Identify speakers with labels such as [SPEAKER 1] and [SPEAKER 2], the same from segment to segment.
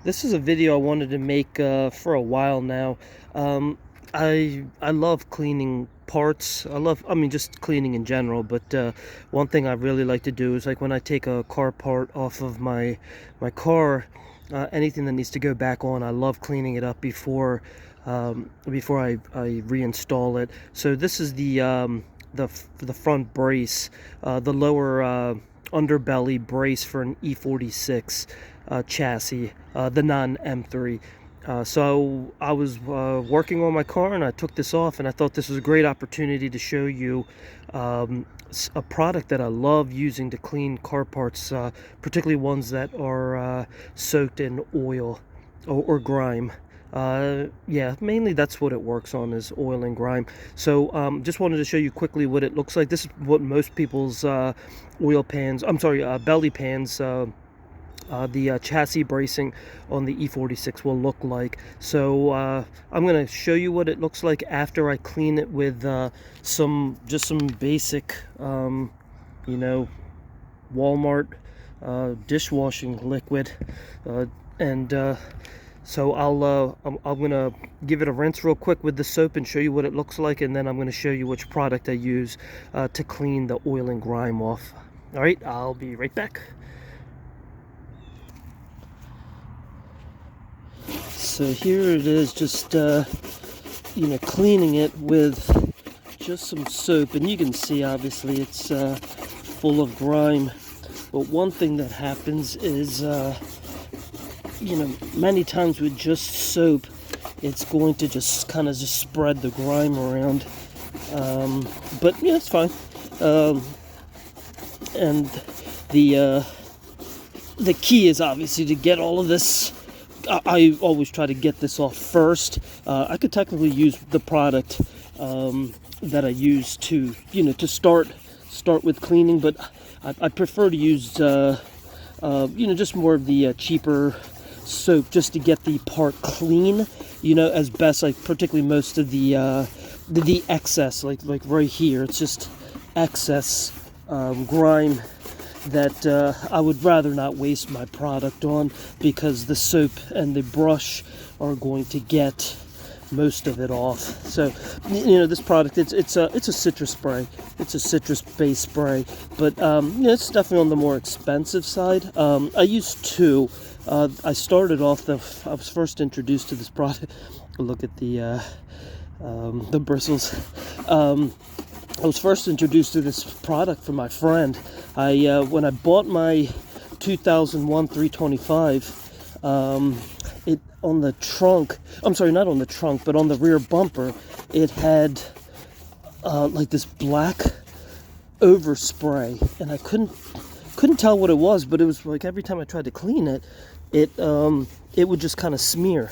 [SPEAKER 1] This is a video I wanted to make for a while now. I love cleaning parts. I mean, just cleaning in general. But one thing I really like to do is like when I take a car part off of my car, anything that needs to go back on, I love cleaning it up before I reinstall it. So this is the front brace, the lower underbelly brace for an E46 chassis, the non-M3. So I was working on my car and I took this off, and I thought this was a great opportunity to show you a product that I love using to clean car parts, particularly ones that are soaked in oil or grime. Yeah, mainly that's what it works on, is oil and grime. So just wanted to show you quickly what it looks like. This is what most people's belly pans, the chassis bracing on the E46 will look like. So I'm going to show you what it looks like after I clean it with some basic, Walmart dishwashing liquid, and so I'm gonna give it a rinse real quick with the soap and show you what it looks like, and then I'm gonna show you which product I use to clean the oil and grime off. All right, I'll be right back. So here it is, just cleaning it with just some soap, and you can see obviously it's full of grime. But one thing that happens is many times with just soap, it's going to just kind of just spread the grime around. But yeah, it's fine. And the key is obviously to get all of this. I always try to get this off first. I could technically use the product that I use to start with cleaning, but I prefer to use just more of the cheaper soap, just to get the part clean, as best. Like particularly most of the excess, like right here, it's just excess grime that I would rather not waste my product on, because the soap and the brush are going to get most of it off. So this product, it's a citrus spray. It's a citrus based spray, but it's definitely on the more expensive side. I used two. I started off I was first introduced to this product. Look at the bristles. I was first introduced to this product from my friend. When I bought my 2001 325, it on the trunk. I'm sorry, not on the trunk, but on the rear bumper, it had like this black overspray, and I couldn't tell what it was, but it was like every time I tried to clean it, it would just kind of smear,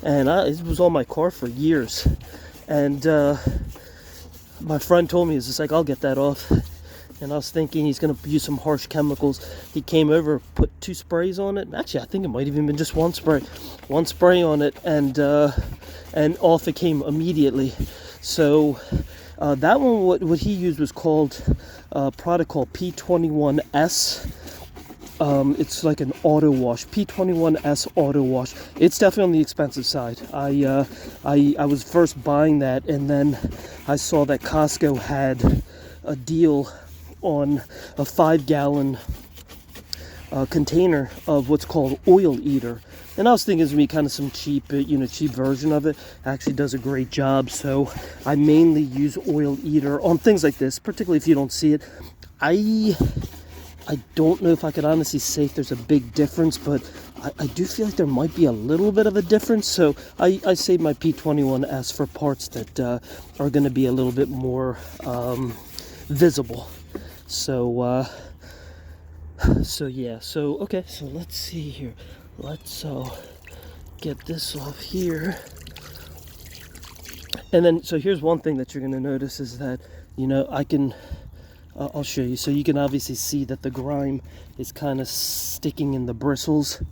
[SPEAKER 1] and it was on my car for years, and my friend told me, it's just like, I'll get that off. And I was thinking he's going to use some harsh chemicals. He came over, put 2 sprays on it. Actually, I think it might have even been just one spray on it, and off it came immediately. So that one, what he used was called a product called P21S. It's like an auto wash, P21S Autowash. It's definitely on the expensive side. I was first buying that, and then I saw that Costco had a deal on a 5-gallon container of what's called Oil Eater. And I was thinking it's gonna be kind of some cheap version of it. Actually does a great job. So I mainly use Oil Eater on things like this, particularly if you don't see it. I don't know if I could honestly say if there's a big difference, but I do feel like there might be a little bit of a difference. So I save my P21S for parts that are going to be a little bit more visible. So yeah. So okay. So let's see here. Let's get this off here. And then, so here's one thing that you're going to notice is that I can. I'll show you. So you can obviously see that the grime is kind of sticking in the bristles,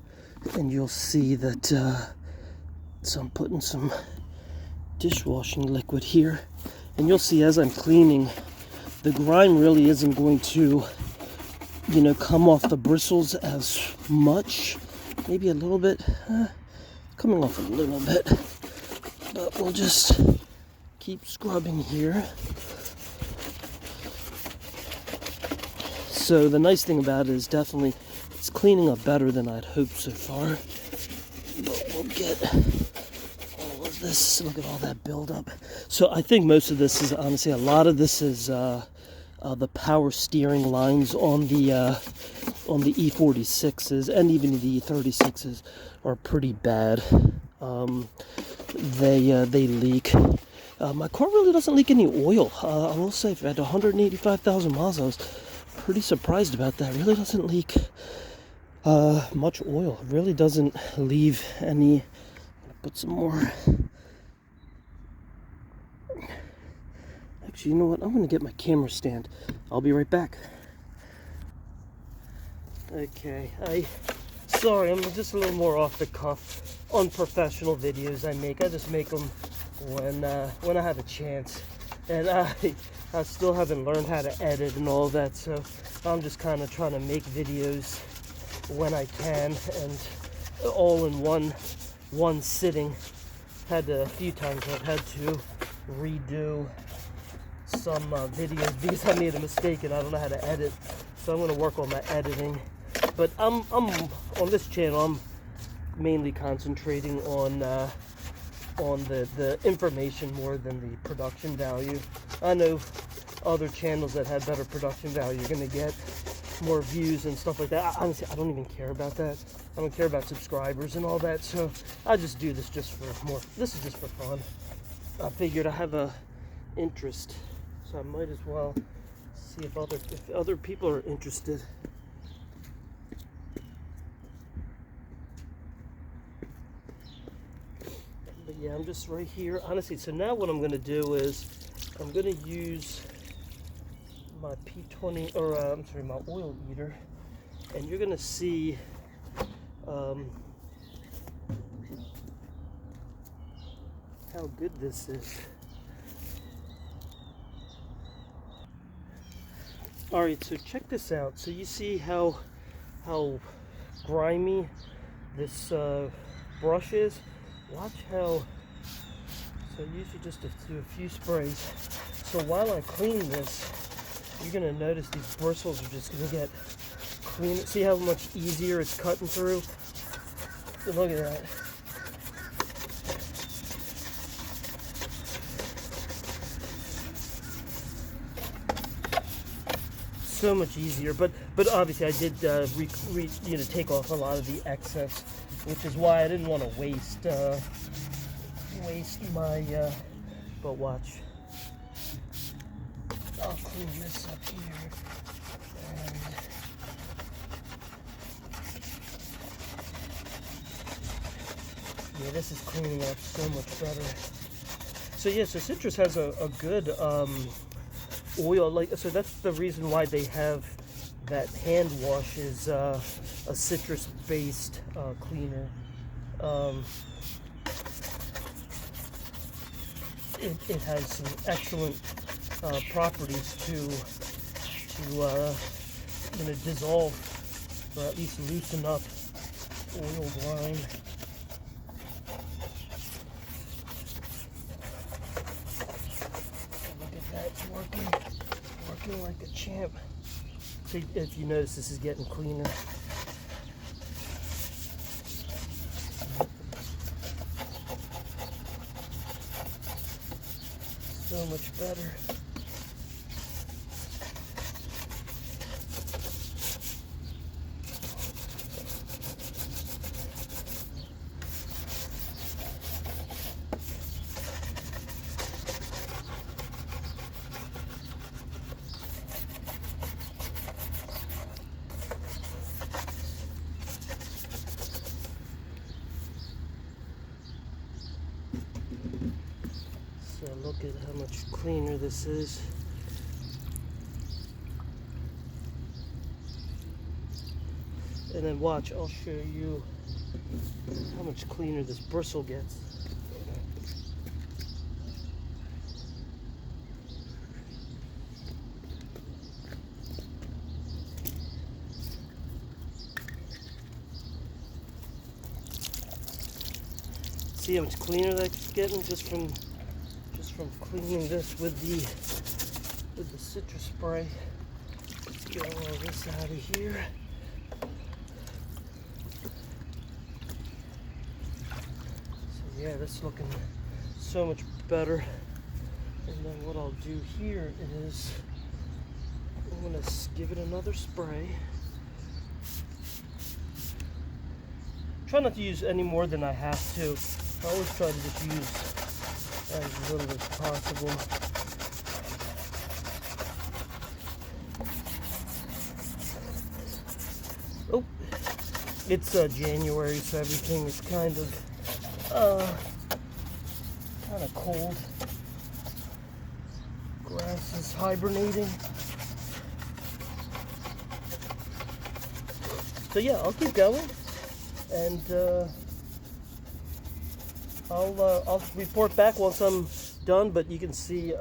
[SPEAKER 1] and you'll see that so I'm putting some dishwashing liquid here, and you'll see as I'm cleaning, the grime really isn't going to come off the bristles as much maybe a little bit, coming off a little bit, but we'll just keep scrubbing here. So the nice thing about it is definitely it's cleaning up better than I'd hoped so far. But we'll get all of this. Look at all that buildup. So I think most of this is, honestly, a lot of this is the power steering lines on the E46s and even the E36s are pretty bad. They leak. My car really doesn't leak any oil. I will say, at 185,000 miles, I was pretty surprised about that. It really doesn't leak much oil. It really doesn't leave any. Put some more. Actually, you know what? I'm going to get my camera stand. I'll be right back. Okay, sorry, I'm just a little more off the cuff. Unprofessional videos I make. I just make them when I have a chance. And I still haven't learned how to edit and all that, so I'm just kind of trying to make videos when I can, and all in one sitting. A few times I've had to redo some videos because I made a mistake and I don't know how to edit, so I'm going to work on my editing. But I'm on this channel, I'm mainly concentrating on the information more than the production value. I know other channels that have better production value are going to get more views and stuff like that. Honestly, I don't even care about that. I don't care about subscribers and all that, so I just do this just for more. This is just for fun. I figured I have a interest, so I might as well see if other people are interested. But yeah, I'm just right here. Honestly, so now what I'm going to do is I'm going to use my my oil eater, and you're going to see how good this is. All right, so check this out. So you see how grimy this brush is. Watch how. So usually just do a few sprays. So while I clean this, you're gonna notice these bristles are just gonna get clean. See how much easier it's cutting through? So look at that. So much easier, but obviously I did take off a lot of the excess, which is why I didn't want to waste my. But watch, I'll clean this up here. And yeah, this is cleaning up so much better. So yeah, so citrus has a good oil, so that's the reason why they have that hand wash is a citrus based cleaner. It has some excellent properties to dissolve, or at least loosen up oil grime. Look at that, working like a champ. See, if you notice, this is getting cleaner. So much better. So look at how much cleaner this is. And then watch, I'll show you how much cleaner this bristle gets. see how much cleaner that's getting just from cleaning this with the citrus spray. Let's get all of this out of here. So yeah, that's looking so much better. And then what I'll do here is I'm gonna give it another spray. Try not to use any more than I have to. I always try to just use as little as possible. Oh, it's January, so everything is kind of cold. Grass is hibernating. So yeah, I'll keep going, and I'll report back once I'm done. But you can see,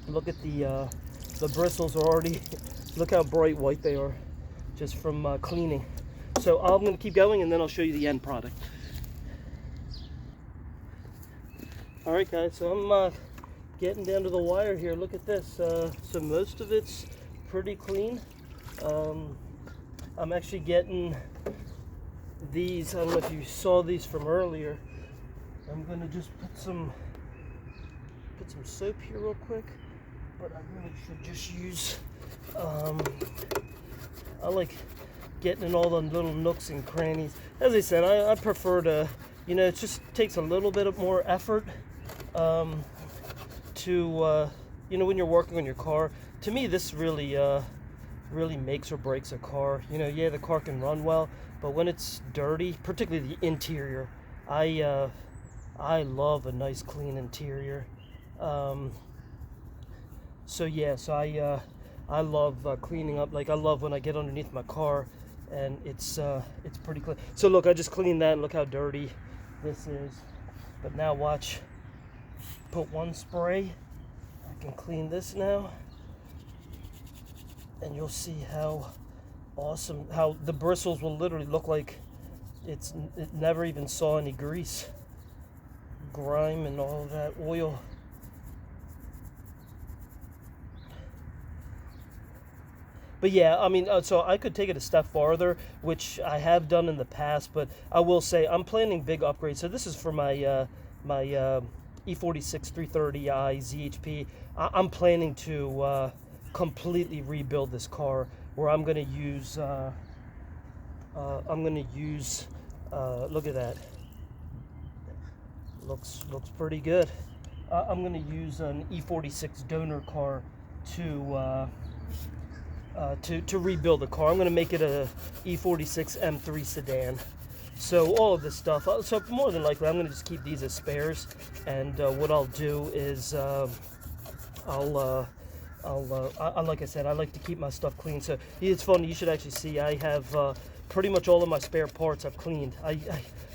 [SPEAKER 1] look at the bristles are already. Look how bright white they are, just from cleaning. So I'm going to keep going, and then I'll show you the end product. All right, guys. So I'm getting down to the wire here. Look at this. So most of it's pretty clean. I'm actually getting these. I don't know if you saw these from earlier. I'm gonna just put some soap here real quick, but I really should just use. I like getting in all the little nooks and crannies. As I said, I prefer to, it just takes a little bit of more effort to, when you're working on your car. To me, this really makes or breaks a car. Yeah, the car can run well, but when it's dirty, particularly the interior, I love a nice clean interior. So I love cleaning up. Like, I love when I get underneath my car and it's pretty clean. So look, I just cleaned that and look how dirty this is. But now watch, put one spray, I can clean this now. And you'll see how awesome, how the bristles will literally look like it never even saw any grease, grime, and all of that oil. But yeah, I mean, so I could take it a step farther, which I have done in the past, but I will say I'm planning big upgrades. So this is for my my E46 330i ZHP. I'm planning to completely rebuild this car, where I'm going to use look at that, looks pretty good. I'm going to use an E46 donor car to rebuild the car. I'm going to make it a E46 M3 sedan. So all of this stuff, so more than likely I'm going to just keep these as spares, and what I'll do is like I said, I like to keep my stuff clean. So it's funny, you should actually see, I have pretty much all of my spare parts I've cleaned. I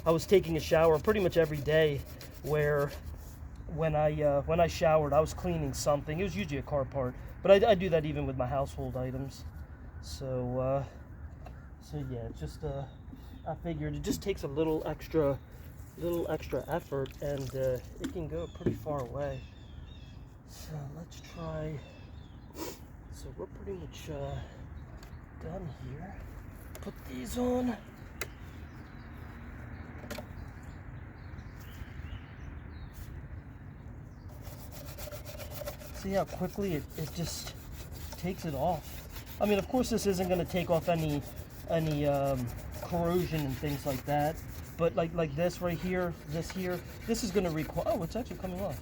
[SPEAKER 1] was taking a shower pretty much every day, where when I showered, I was cleaning something. It was usually a car part, but I do that even with my household items. So yeah, it's just I figured it just takes a little extra effort, and it can go pretty far away. So let's try. So we're pretty much done here. Put these on. See how quickly it just takes it off. I mean, of course, this isn't going to take off any corrosion and things like that. But like this right here, this is going to require. Oh, it's actually coming off.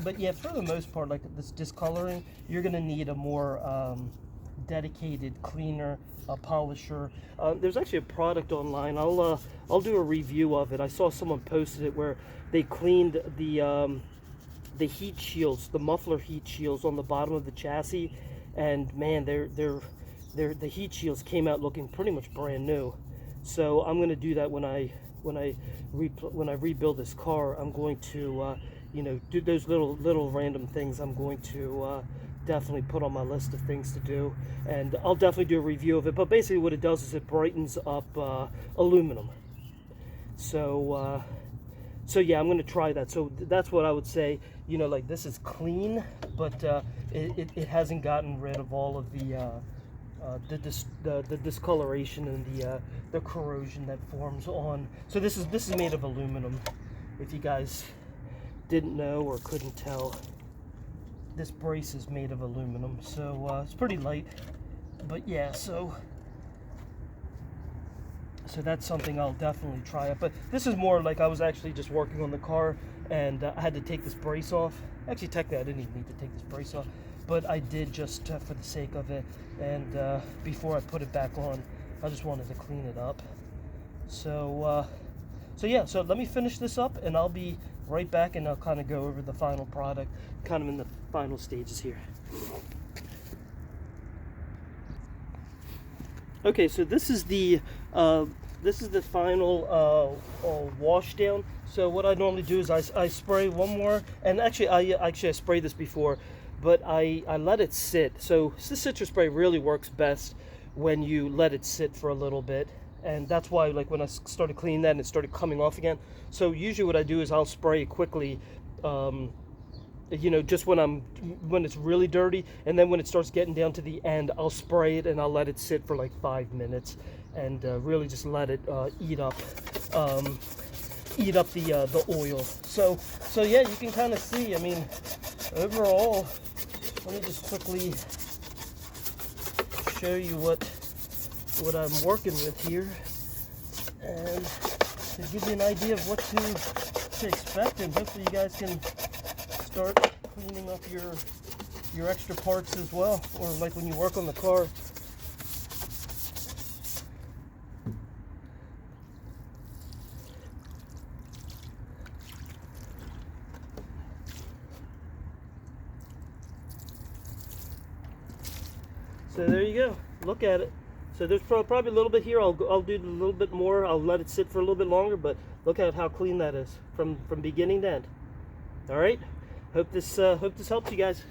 [SPEAKER 1] But yeah, for the most part, like this discoloring, you're going to need a more dedicated cleaner, a polisher. There's actually a product online. I'll do a review of it. I saw someone posted it where they cleaned the heat shields, the muffler heat shields on the bottom of the chassis, and man, the heat shields came out looking pretty much brand new. So I'm going to do that when I rebuild this car. I'm going to do those little random things. I'm going to definitely put on my list of things to do, and I'll definitely do a review of it. But basically what it does is it brightens up aluminum. So So yeah, I'm going to try that. So that's what I would say. You know, like this is clean, but it hasn't gotten rid of all of the discoloration and the corrosion that forms on. So this is made of aluminum. If you guys didn't know or couldn't tell, this brace is made of aluminum. So it's pretty light. But yeah, so that's something I'll definitely try out. But this is more like I was actually just working on the car, and I had to take this brace off. Actually, technically, I didn't even need to take this brace off, but I did just for the sake of it. And before I put it back on, I just wanted to clean it up. So yeah, so let me finish this up, and I'll be right back, and I'll kind of go over the final product, kind of in the final stages here. Okay, so this is the final wash down. So what I normally do is I spray one more, and actually I sprayed this before, but I let it sit. So this citrus spray really works best when you let it sit for a little bit, and that's why, like, when I started cleaning that and it started coming off again. So usually what I do is I'll spray it quickly, you know, just when it's really dirty, and then when it starts getting down to the end, I'll spray it and I'll let it sit for like 5 minutes, and really just let it eat up the oil. So yeah, you can kind of see. I mean, overall, let me just quickly show you what I'm working with here, and to give you an idea of what to expect, and hopefully you guys can start cleaning up your extra parts as well, or like when you work on the car. So there you go. Look at it. So there's probably a little bit here. I'll do a little bit more. I'll let it sit for a little bit longer, but look at how clean that is from beginning to end. All right. Hope this helps you guys.